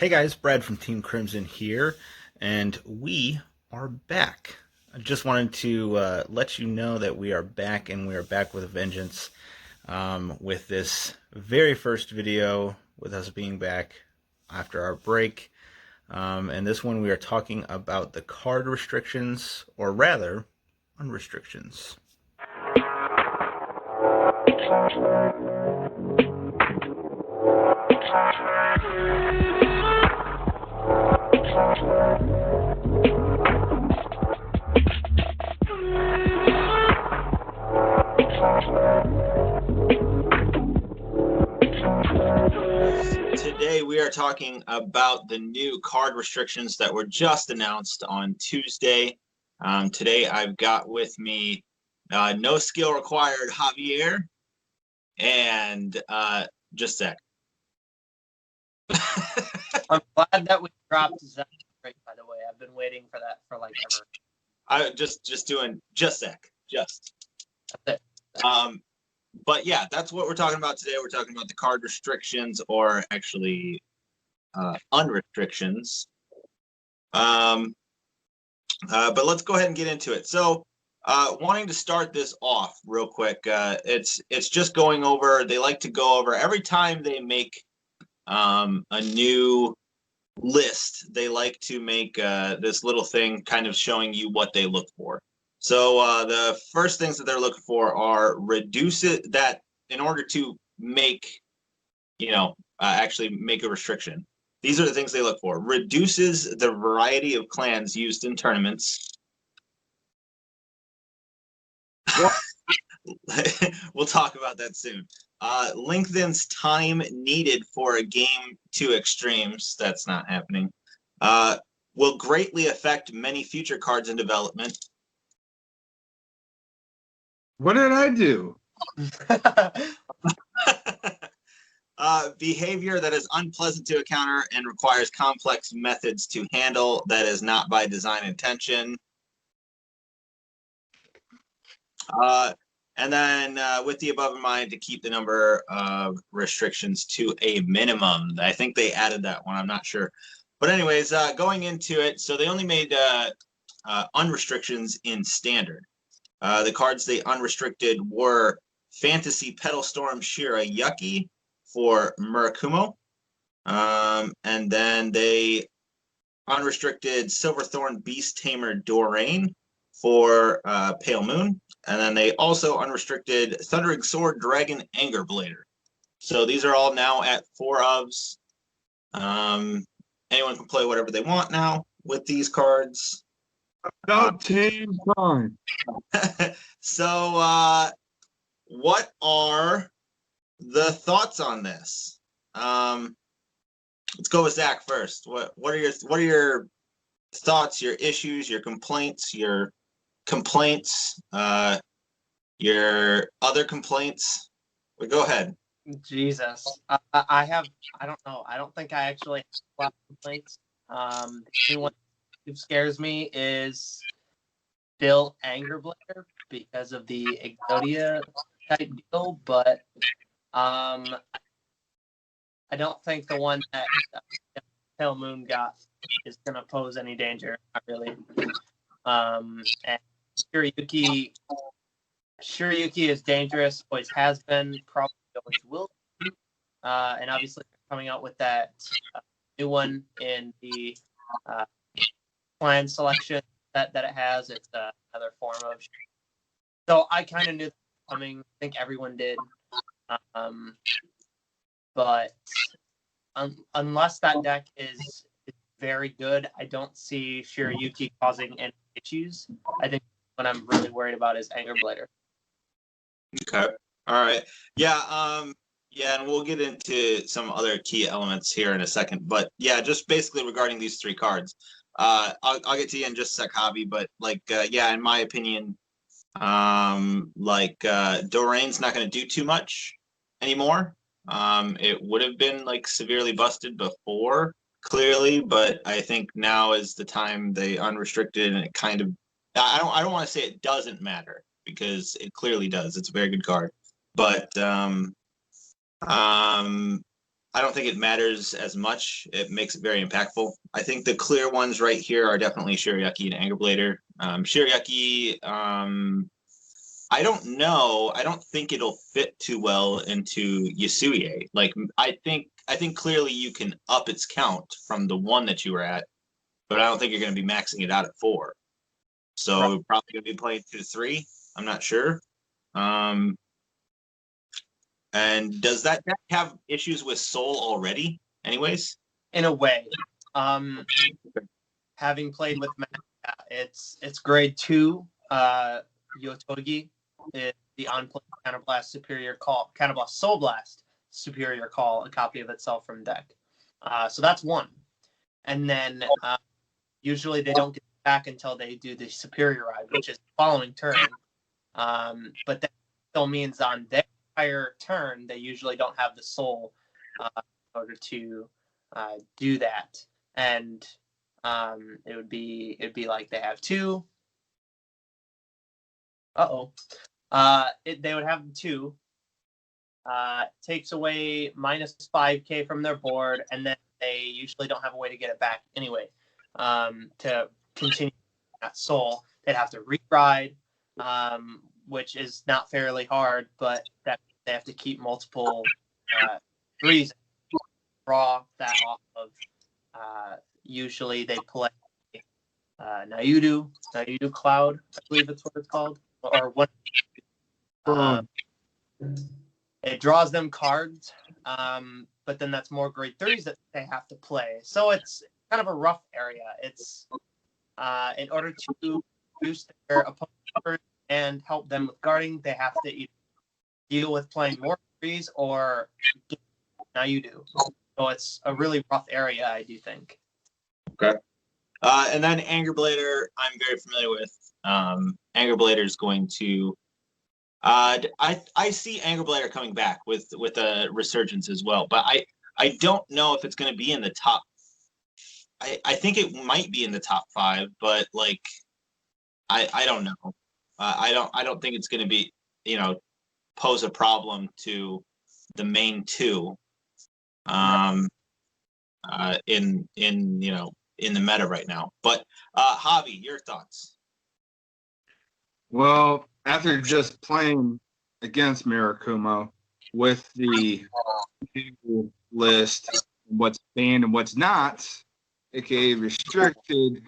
Hey guys, Brad from Team Crimson here, and we are back. I just wanted to let you know that we are back, and we are back with a vengeance with this very first video with us being back after our break. And this one we are talking about the card restrictions, or rather, unrestrictions. Today we are talking about the new card restrictions that were just announced on Tuesday. Today I've got with me No Skill Required Javier and just Zach. I'm glad that we dropped Zach break, by the way. I've been waiting for that for like ever. I just doing just Zach. Just. That's it. But yeah, that's what we're talking about today. We're talking about the card restrictions, or actually unrestrictions. But let's go ahead and get into it. So, wanting to start this off real quick, it's just going over. They like to go over every time they make a new list. They like to make this little thing kind of showing you what they look for. So the first things that they're looking for are reduce it, that in order to make, actually make a restriction. These are the things they look for. Reduces the variety of clans used in tournaments. We'll talk about that soon. Lengthens time needed for a game to extremes. That's not happening. Will greatly affect many future cards in development. What did I do? Behavior that is unpleasant to encounter and requires complex methods to handle that is not by design intention. And then with the above in mind, to keep the number of restrictions to a minimum. I think they added that one. I'm not sure. But anyways, going into it, so they only made unrestrictions in standard. The cards they unrestricted were Fantasy Petal Storm Shirayuki for Murakumo. And then they unrestricted Silverthorn Beast Tamer Doraine for Pale Moon. And then they also unrestricted Thundering Sword Dragon Anger Blader. So these are all now at 4-ofs. Anyone can play whatever they want now with these cards. About team time. So what are the thoughts on this? Let's go with Zach first. What are your thoughts, your issues, your complaints, your other complaints? Well, go ahead. Jesus. I don't know. I don't think I actually have a lot of complaints. The only one who scares me is still Anger Blader because of the Exodia type deal, but I don't think the one that Pale Moon got is going to pose any danger. Not really. And Shirayuki is dangerous, always has been, probably always will be. And obviously coming out with that new one in the clan selection that it has. It's another form of. So I kind of knew that coming. I think everyone did. But unless that deck is very good, I don't see Shirayuki causing any issues. I think what I'm really worried about is Anger Blader. Okay. All right. Yeah. Yeah, and we'll get into some other key elements here in a second. But yeah, just basically regarding these three cards. I'll get to you in just a sec, Javi. But yeah, in my opinion, Doraine's not going to do too much anymore. It would have been severely busted before, clearly, but I think now is the time they unrestricted, and it kind of. I don't want to say it doesn't matter, because it clearly does. It's a very good card, but I don't think it matters as much. It makes it very impactful. I think the clear ones right here are definitely Shirayuki and Anger Blader. Shirayuki, I don't know. I don't think it'll fit too well into Yasuie. Like I think clearly you can up its count from the 1 that you were at, but I don't think you're going to be maxing it out at 4. So Right. probably going to be playing 2 to 3. I'm not sure. And does that deck have issues with Soul already? Anyways, In a way, having played with Matt, it's grade 2. Yotogi is the on-play Counterblast Superior Call, Counterblast Soul Blast Superior Call, a copy of itself from deck. So that's 1. And then usually they don't get back until they do the Superior Ride, which is the following turn. But that still means on their entire turn, they usually don't have the soul in order to do that. And it'd be like they have 2. They would have 2. Takes away minus 5k from their board, and then they usually don't have a way to get it back anyway. To continue that soul, they'd have to re-ride, which is not fairly hard, but that they have to keep multiple 3s, draw that off of. Usually they play Nayudu Cloud, I believe that's what it's called, or what. It draws them cards, but then that's more grade 3s that they have to play. So it's kind of a rough area. It's in order to reduce their opponent and help them with guarding, they have to either deal with playing more 3s or now you do. So it's a really rough area, I do think. Okay. And then Anger Blader, I'm very familiar with. Anger Blader is going to. I see Anger Blader coming back with a resurgence as well, but I don't know if it's going to be in the top. I think it might be in the top 5, but like I don't know. I don't think it's going to be pose a problem to the main 2. In the meta right now. But Javi, your thoughts? Well, after just playing against Mirakumo with the list, what's banned and what's not, aka restricted,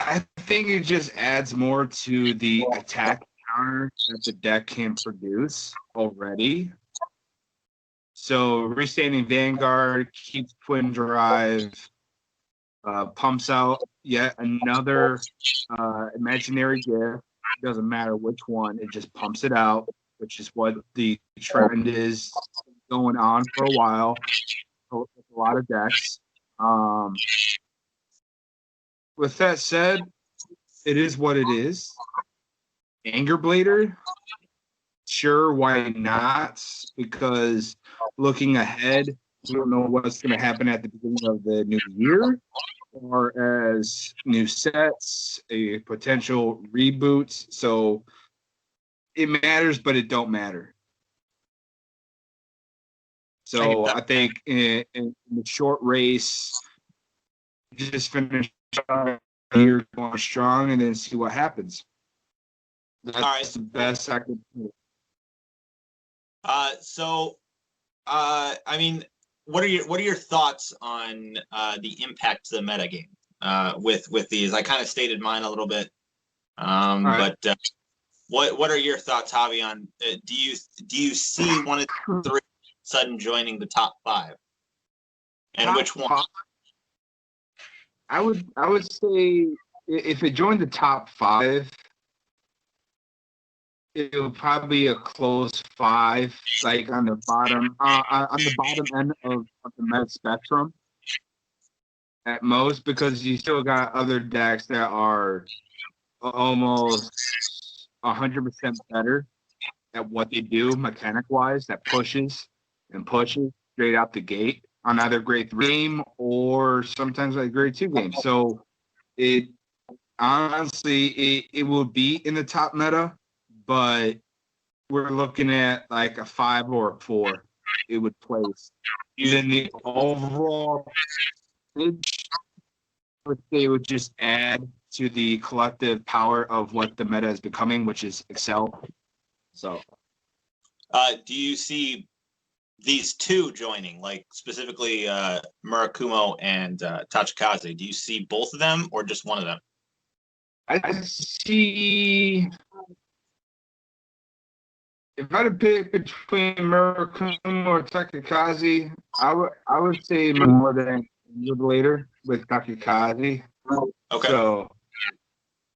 I think it just adds more to the attack counter that the deck can produce already. So restanding Vanguard keeps Twin Drive, pumps out yet another imaginary gift. It doesn't matter which one, it just pumps it out, which is what the trend is going on for a while with a lot of decks. With that said, it is what it is. Anger Blader, sure, why not? Because looking ahead, we don't know what's going to happen at the beginning of the new year, or as new sets, a potential reboot. So it matters, but it don't matter. So I think in the short race, just finish year going strong and then see what happens. That's All right. the best I could do. I mean, what are your thoughts on the impact to the meta game with these? I kind of stated mine a little bit, right. but what are your thoughts, Javi? On do you see one of the 3 sudden joining the top 5, and Top which one? 5, I would say if it joined the top 5, it would probably be a close 5, like on the bottom end of the meta spectrum at most, because you still got other decks that are almost 100% better at what they do mechanic wise, that pushes straight out the gate on either grade 3 game or sometimes like grade 2 game. So it honestly it will be in the top meta, but we're looking at like a 5 or a 4. It would place. Even the overall, I would say it would just add to the collective power of what the meta is becoming, which is Excel. So, Do you see these two joining, like specifically Murakumo and Tachikaze? Do you see both of them or just one of them? I see. If I had to pick between Murakumo or Takakazi, I would say more than later with Takakazi. Okay. So,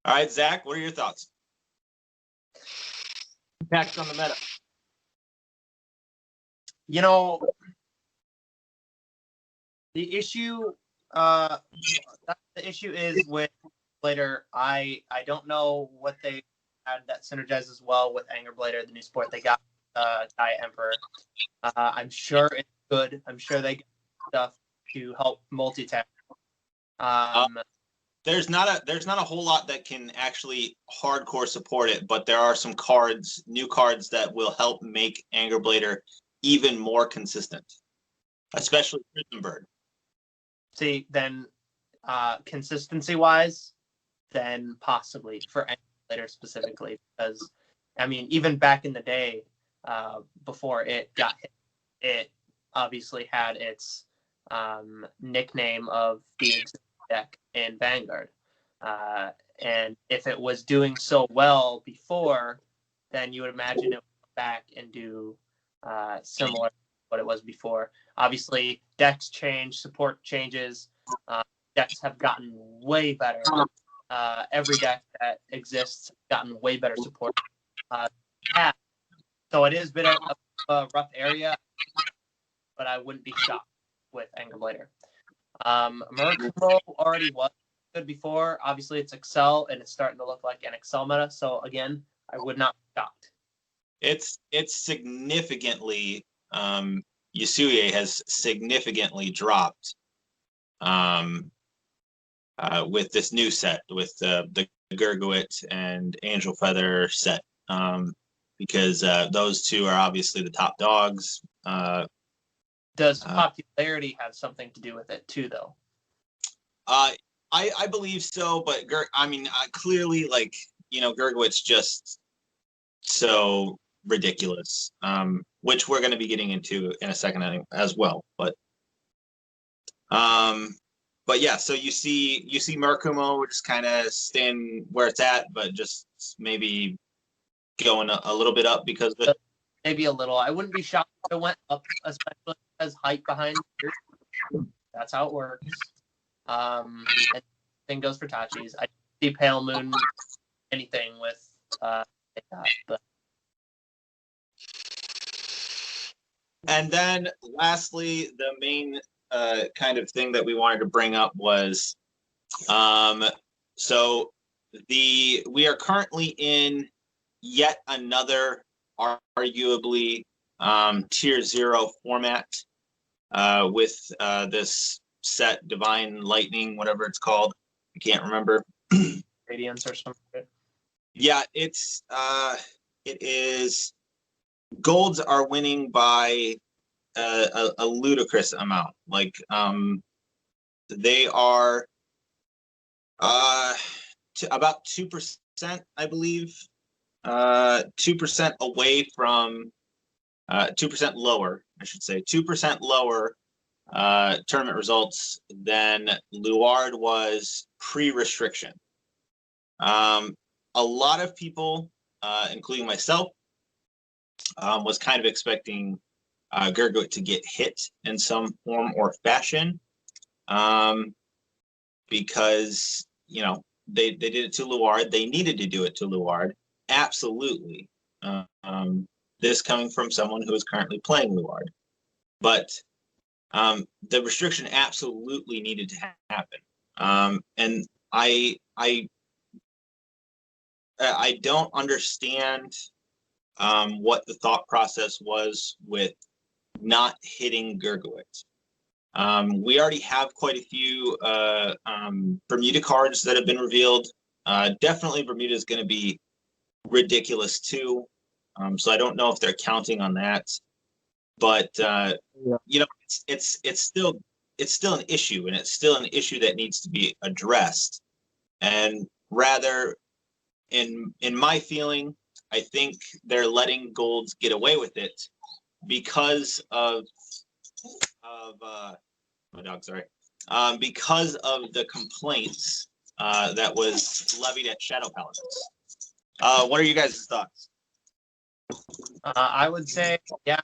All right, Zach, what are your thoughts? Impact on the meta. You know, the issue the issue is with Blader. I don't know what they had that synergizes well with Anger Blader, the new sport they got, Guy Emperor. I'm sure it's good. I'm sure they get stuff to help multitask. There's not a whole lot that can actually hardcore support it, but there are some cards, new cards that will help make Anger Blader even more consistent, especially Prison Bird. See, then consistency-wise, then possibly for Anger Blader specifically, because I mean, even back in the day, before it got hit, it obviously had its nickname of the deck in Vanguard. And if it was doing so well before, then you would imagine it would come back and do similar to what it was before. Obviously, decks change, support changes. Decks have gotten way better. Every deck that exists has gotten way better support. So it has been a rough area, but I wouldn't be shocked with Anger Blader. Murakumo already was good before. Obviously, it's Excel, and it's starting to look like an Excel meta. So again, I would not be shocked. It's significantly Yasuye has significantly dropped with this new set with the Gurguit and Angel Feather set because those two are obviously the top dogs. Does popularity have something to do with it too, though? I believe so, but clearly, like, you know, Gurguit's just so ridiculous, which we're going to be getting into in a second as well. But yeah, so you see Murakumo just kind of staying where it's at, but just maybe going a little bit up because of it. Maybe a little. I wouldn't be shocked if it went up, especially as hype behind it. That's how it works. And same goes for Tachi's. I see Pale Moon anything with that, but. And then lastly, the main kind of thing that we wanted to bring up was so we are currently in yet another arguably tier 0 format with this set Divine Lightning, whatever it's called. I can't remember. Radiance or something. Yeah, it is. Golds are winning by a ludicrous amount. Like they are about 2%, I believe. 2% away from 2% lower, I should say, 2% lower tournament results than Luard was pre-restriction. A lot of people, including myself, was kind of expecting Gurguit to get hit in some form or fashion because, you know, they did it to Luard. They needed to do it to Luard. Absolutely. This coming from someone who is currently playing Luard. But the restriction absolutely needed to happen. And I don't understand what the thought process was with not hitting Gurguit. We already have quite a few Bermuda cards that have been revealed. Definitely Bermuda is going to be ridiculous too. So I don't know if they're counting on that, but you know, it's still an issue, and it's still an issue that needs to be addressed. And rather, in my feeling, I think they're letting Golds get away with it because of my dog, sorry, because of the complaints that was levied at Shadow Paladins. What are you guys' thoughts? I would say, yeah.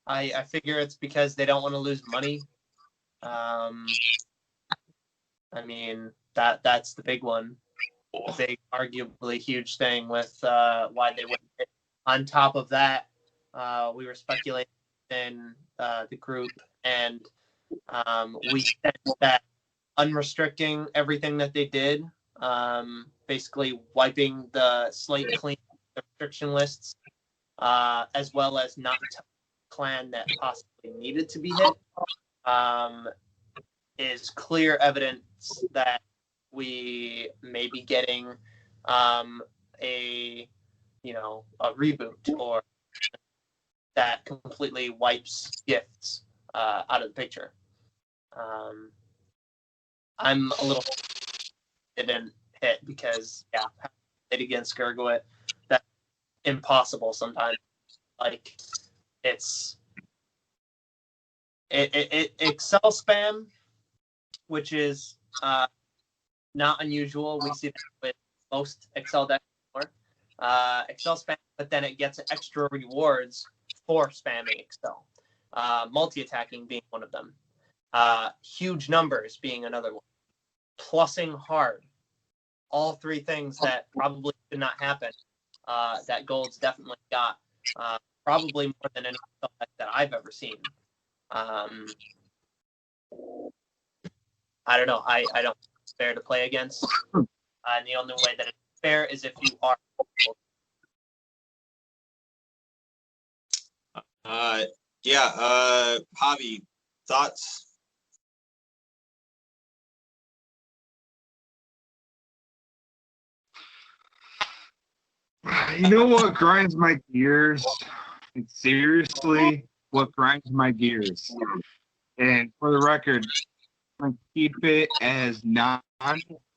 I figure it's because they don't want to lose money. I mean, that's the big one. A big, arguably huge thing with why they wouldn't. On top of that, we were speculating in the group, and we said that unrestricting everything that they did, basically wiping the slate clean, the restriction lists, as well as not clan that possibly needed to be hit, is clear evidence that we may be getting a reboot, or that completely wipes gifts out of the picture. I'm a little didn't hit because played against Gurgwit, that's impossible sometimes. Like it's Excel spam, which is not unusual. We see that with most Excel decks. Excel spam, but then it gets extra rewards for spamming Excel. Multi-attacking being one of them. Huge numbers being another one. Plussing hard. All three things that probably did not happen. That Gold's definitely got. Probably more than any Excel deck that I've ever seen. I don't know. I don't think it's fair to play against. And the only way that it's fair is if you are. Javi, thoughts? You know what grinds my gears? Seriously, what grinds my gears? And for the record, I keep it as non-profane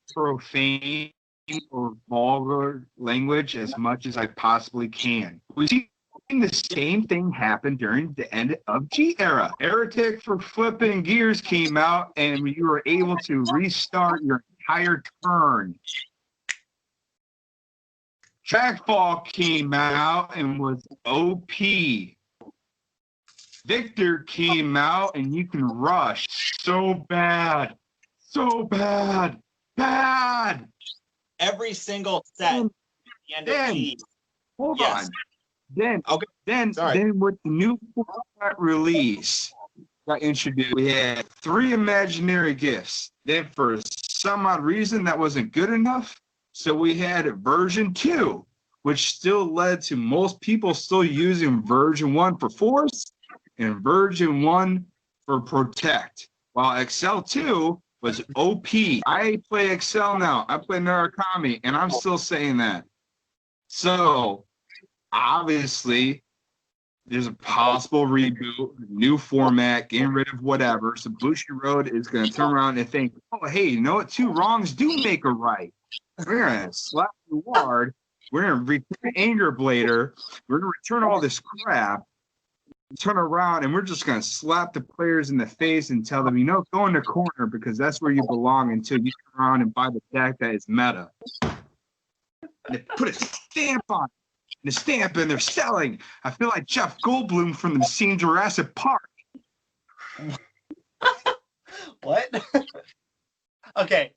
or vulgar language as much as I possibly can. We've seen the same thing happen during the end of G era. Heretic for flipping gears came out, and you were able to restart your entire turn. Trackball came out and was OP. Victor came out and you can rush so bad. Every single set at the end of G. Hold Yes. on. Then with the new format release got introduced, we had 3 imaginary gifts. Then for some odd reason that wasn't good enough, so we had version 2, which still led to most people still using version 1 for force and version 1 for protect. While Excel 2 was OP. I play Excel now. I play Narukami, and I'm still saying that. So obviously, there's a possible reboot, new format, getting rid of whatever. So Bushi Road is going to turn around and think, oh, hey, you know what? 2 wrongs do make a right. We're going to slap the ward. We're going to return Anger Blader. We're going to return all this crap, turn around, and we're just going to slap the players in the face and tell them, go in the corner because that's where you belong until you turn around and buy the deck that is meta. And they put a stamp on it. The stamp, and they're selling. I feel like Jeff Goldblum from the scene Jurassic Park. What? Okay,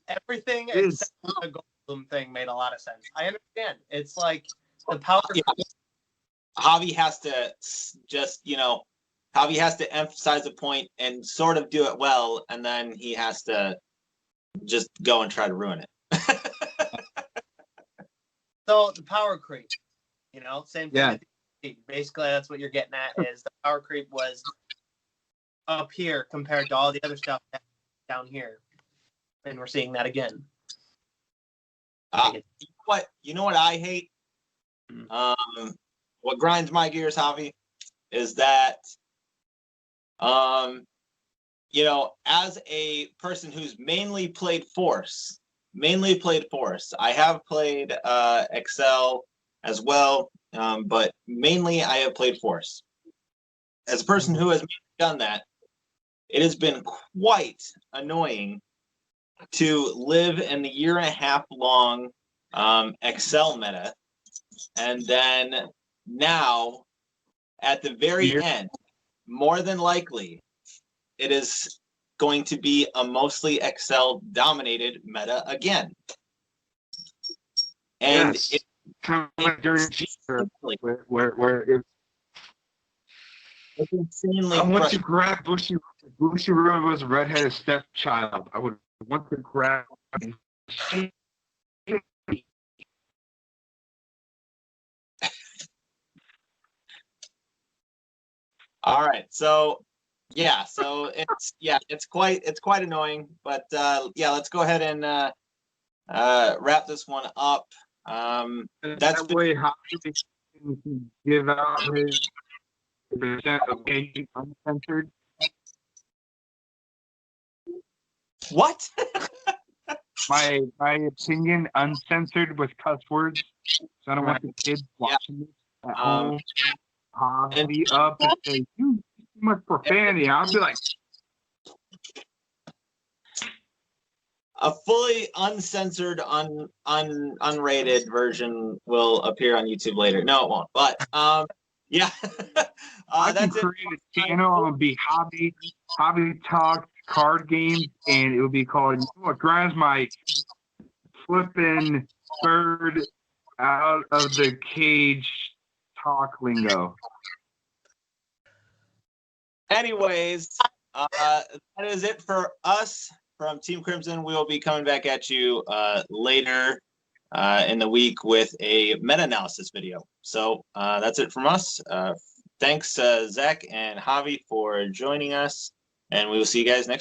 everything except the Goldblum thing made a lot of sense. I understand. It's like the power. Javi has to just, Javi has to emphasize a point and sort of do it well, and then he has to just go and try to ruin it. So the power creep, same thing. Yeah. Basically, that's what you're getting at, is the power creep was up here compared to all the other stuff down here. And we're seeing that again. You know what I hate? what grinds my gears, Javi, is that, you know, as a person who's mainly played Force, I have played Excel as well, but mainly I have played Force. As a person who has done that, it has been quite annoying to live in the 1.5 year long Excel meta, and then now at the very end, more than likely, it is going to be a mostly Excel dominated meta again. And yes. Kind of like during G, where it's insanely I want to frustrating. grab Bushy. Bushy River was a redheaded stepchild. I would want to grab him. All right, so yeah, so it's quite annoying, but yeah, let's go ahead and wrap this one up. That's that way, how can give out his percent opinion uncensored. what? My opinion uncensored with cuss words. So I don't want the kids watching this at home. Be up and say, you too much profanity. I'll be like, A fully uncensored, unrated version will appear on YouTube later. No, it won't. But yeah, I can that's it. create a channel. I'm gonna be hobby talk card games, and it will be called, you know what grinds my flipping bird out of the cage talk lingo. Anyways, that is it for us from Team Crimson. We will be coming back at you later in the week with a meta-analysis video. So that's it from us. Thanks, Zach and Javi, for joining us, and we will see you guys next